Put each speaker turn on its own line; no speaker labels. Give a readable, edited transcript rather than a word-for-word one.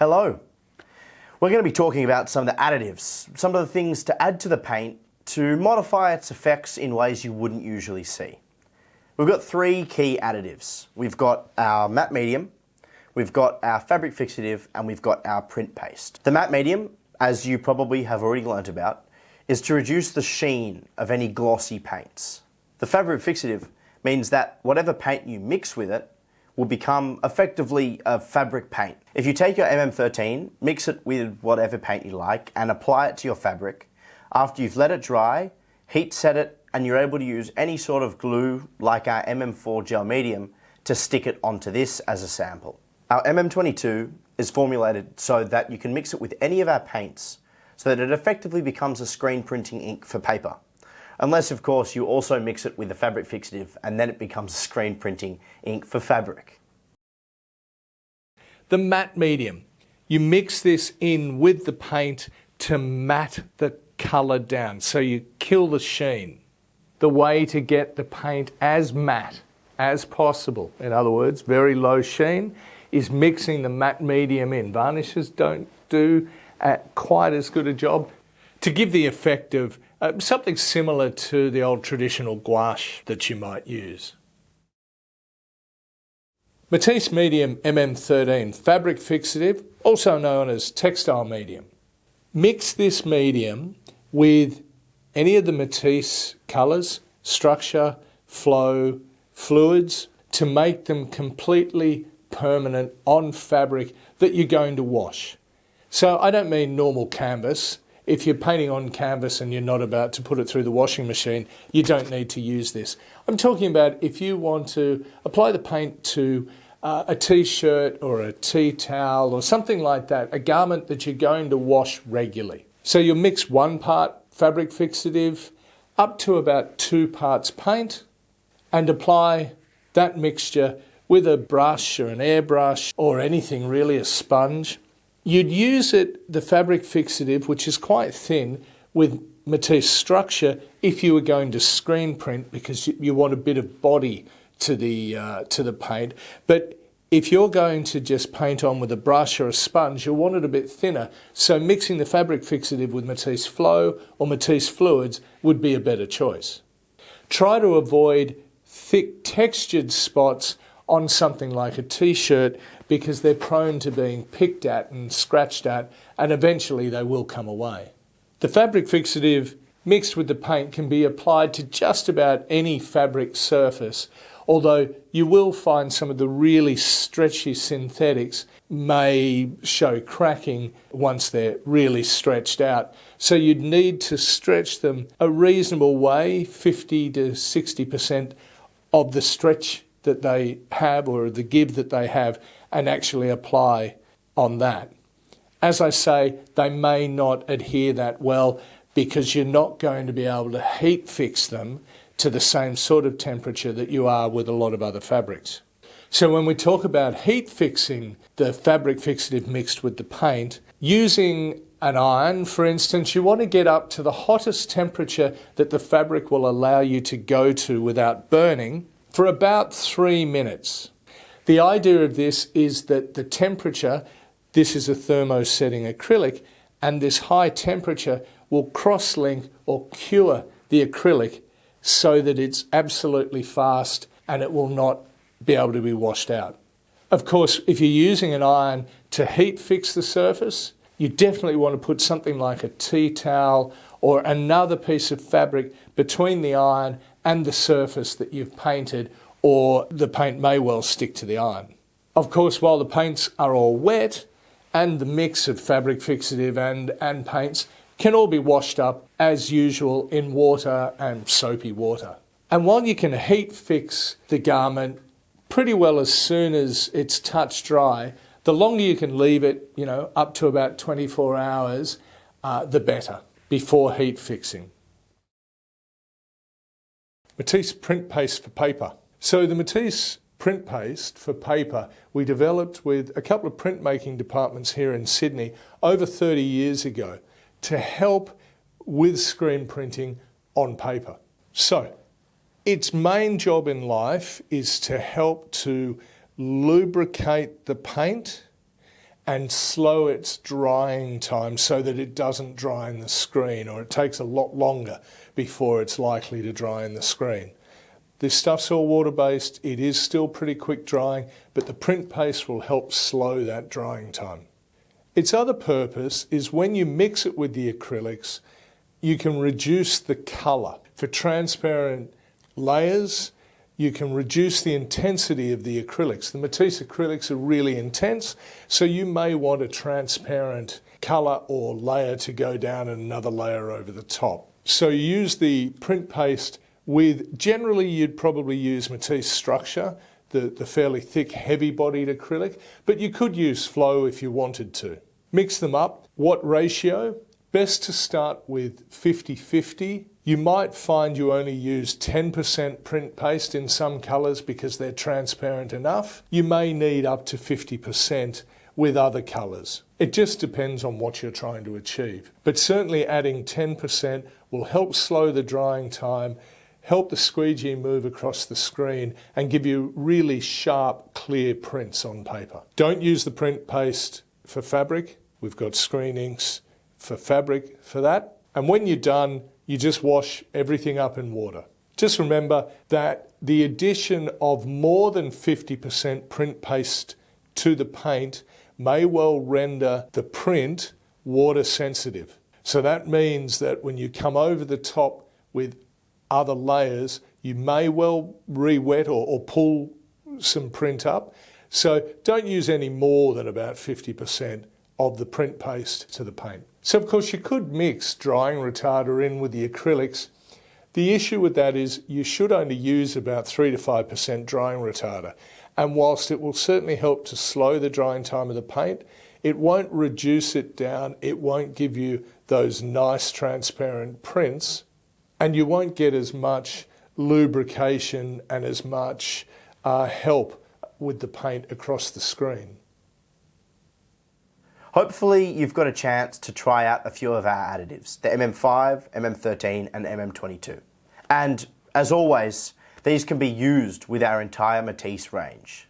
Hello. We're going to be talking about some of the additives, some of the things to add to the paint to modify its effects in ways you wouldn't usually see. We've got three key additives. We've got our matte medium, we've got our fabric fixative, and we've got our print paste. The matte medium, as you probably have already learnt about, is to reduce the sheen of any glossy paints. The fabric fixative means that whatever paint you mix with it will become effectively a fabric paint. If you take your MM13, mix it with whatever paint you like and apply it to your fabric, after you've let it dry, heat set it, and you're able to use any sort of glue like our MM4 gel medium to stick it onto this as a sample. Our MM22 is formulated so that you can mix it with any of our paints so that it effectively becomes a screen printing ink for paper. Unless, of course, you also mix it with the fabric fixative and then it becomes a screen printing ink for fabric.
The matte medium. You mix this in with the paint to matte the colour down, so you kill the sheen. The way to get the paint as matte as possible, in other words, very low sheen, is mixing the matte medium in. Varnishes don't do quite as good a job to give the effect of something similar to the old traditional gouache that you might use. Matisse Medium MM13 Fabric Fixative, also known as textile medium. Mix this medium with any of the Matisse colours, structure, flow, fluids to make them completely permanent on fabric that you're going to wash. So I don't mean normal canvas. If you're painting on canvas and you're not about to put it through the washing machine, you don't need to use this. I'm talking about if you want to apply the paint to a t-shirt or a tea towel or something like that, a garment that you're going to wash regularly. So you'll mix 1 part fabric fixative up to about 2 parts paint and apply that mixture with a brush or an airbrush or anything really, a sponge. You'd use it, the fabric fixative, which is quite thin, with Matisse structure if you were going to screen print because you want a bit of body to the paint. But if you're going to just paint on with a brush or a sponge, you'll want it a bit thinner. So mixing the fabric fixative with Matisse Flow or Matisse Fluids would be a better choice. Try to avoid thick textured spots on something like a t-shirt because they're prone to being picked at and scratched at, and eventually they will come away. The fabric fixative mixed with the paint can be applied to just about any fabric surface, although you will find some of the really stretchy synthetics may show cracking once they're really stretched out. So you'd need to stretch them a reasonable way, 50 to 60% of the stretch that they have or the give that they have, and actually apply on that. As I say, they may not adhere that well because you're not going to be able to heat fix them to the same sort of temperature that you are with a lot of other fabrics. So when we talk about heat fixing the fabric fixative mixed with the paint, using an iron, for instance, you want to get up to the hottest temperature that the fabric will allow you to go to without burning for about 3 minutes. The idea of this is that the temperature, this is a thermosetting acrylic, and this high temperature will cross-link or cure the acrylic so that it's absolutely fast and it will not be able to be washed out. Of course, if you're using an iron to heat fix the surface, you definitely want to put something like a tea towel or another piece of fabric between the iron and the surface that you've painted, or the paint may well stick to the iron. Of course, while the paints are all wet and the mix of fabric fixative and paints can all be washed up as usual in water and soapy water. And while you can heat fix the garment pretty well as soon as it's touch dry, the longer you can leave it, up to about 24 hours, the better before heat fixing. Matisse print paste for paper. So the Matisse print paste for paper we developed with a couple of printmaking departments here in Sydney over 30 years ago to help with screen printing on paper. So its main job in life is to help to lubricate the paint and slow its drying time so that it doesn't dry in the screen, or it takes a lot longer before it's likely to dry in the screen. This stuff's all water-based, it is still pretty quick drying, but the print paste will help slow that drying time. Its other purpose is when you mix it with the acrylics, you can reduce the colour. For transparent layers, you can reduce the intensity of the acrylics. The Matisse acrylics are really intense, so you may want a transparent colour or layer to go down and another layer over the top. So you use the print paste with, generally you'd probably use Matisse Structure, the fairly thick, heavy-bodied acrylic, but you could use Flow if you wanted to. Mix them up. What ratio? Best to start with 50-50. You might find you only use 10% print paste in some colours because they're transparent enough. You may need up to 50% with other colours. It just depends on what you're trying to achieve. But certainly adding 10% will help slow the drying time, help the squeegee move across the screen and give you really sharp, clear prints on paper. Don't use the print paste for fabric. We've got screen inks for fabric for that. And when you're done, you just wash everything up in water. Just remember that the addition of more than 50% print paste to the paint may well render the print water sensitive. So that means that when you come over the top with other layers, you may well re-wet or pull some print up. So don't use any more than about 50% of the print paste to the paint. So of course you could mix drying retarder in with the acrylics. The issue with that is you should only use about 3 to 5% drying retarder. And whilst it will certainly help to slow the drying time of the paint, it won't reduce it down, it won't give you those nice transparent prints, and you won't get as much lubrication and as much help with the paint across the screen.
Hopefully you've got a chance to try out a few of our additives, the MM5, MM13 and MM22. And as always, these can be used with our entire Matisse range.